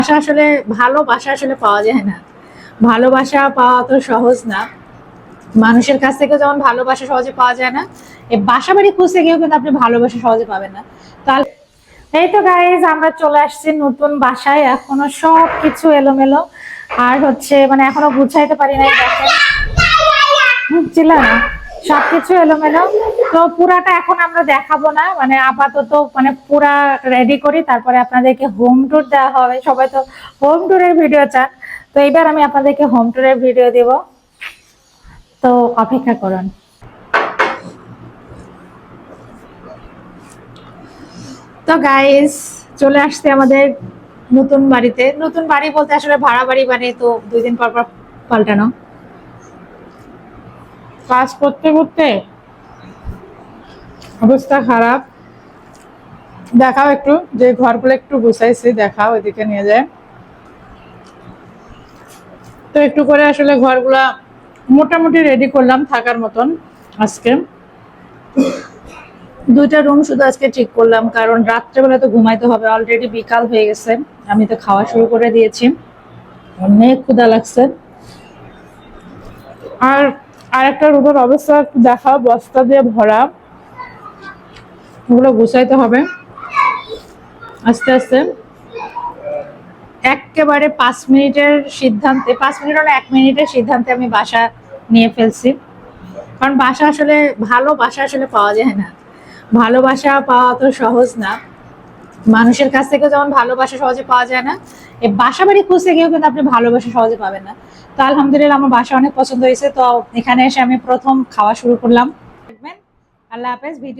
বাসা আসলে ভালোবাসা আসলে পাওয়া যায় না, ভালোবাসা পাওয়া তো সহজ না। মানুষের কাছ থেকে যেমন ভালোবাসা সহজে পাওয়া যায় না, এই বাসা বাড়ি খুঁজতে গিয়েও কিন্তু আপনি ভালোবাসা সহজে পাবেন না। তাহলে এই তো গাইজ, আমরা চলে আসছি নতুন বাসায়, এখনো সবকিছু এলোমেলো আর হচ্ছে মানে এখনো গুছাইতে পারি নাই। দেখেন ছিল না, সবকিছু এলোমেলো। তো পুরাটা এখন আমরা দেখাবো না, মানে আপাতত মানে পুরা রেডি করি, তারপরে আপনাদেরকে হোম ট্যুর দেওয়া হবে। সবাই তো হোম ট্যুরের ভিডিও চান, তো এবার আমি আপনাদেরকে হোম ট্যুরের ভিডিও দেব, তো অপেক্ষা করুন। তো গাইস, চলে আসছে আমাদের নতুন বাড়িতে। নতুন বাড়ি বলতে আসলে ভাড়া বাড়ি, মানে তো 2 দিন পর পর পাল্টানো। কাজ করতে করতে অবস্থা খারাপ। দেখাও একটু, যে ঘরগুলো একটু গুছাইছি, দেখাও, এদিকে নিয়ে যায়। তো একটু করে আসলে ঘরগুলা মোটামুটি রেডি করলাম থাকার মতন। আজকে 2টা রুম শুধু আজকে ঠিক করলাম, কারণ রাত্রেবেলা তো ঘুমাইতে হবে, অলরেডি বিকাল হয়ে গেছে। আমি তো খাওয়া শুরু করে দিয়েছি, অনেক ক্ষুধা লাগছে। আর আরেকটা রুমের অবস্থা একটু দেখাও, বস্তা দিয়ে ভরা, ওগুলো গুছাইতে হবে আস্তে আস্তে। একেবারে 5 মিনিটের সিদ্ধান্তে, 5 মিনিট না 1 মিনিটের সিদ্ধান্তে আমি বাসা নিয়ে ফেলছি। কারণ বাসা আসলে ভালোবাসা আসলে পাওয়া যায় না, ভালোবাসা পাওয়া তো সহজ না। মানুষের কাছ থেকে যেমন ভালোবাসা সহজে পাওয়া যায় না, এই বাসা বাড়ি খুঁজতে গিয়েও কিন্তু আপনি ভালোবাসা সহজে পাবেন না। তো আলহামদুলিল্লাহ আমার বাসা অনেক পছন্দ হয়েছে, তো এখানে এসে আমি প্রথম খাওয়া শুরু করলাম। আল্লাহ হাফেজ। ভিডিও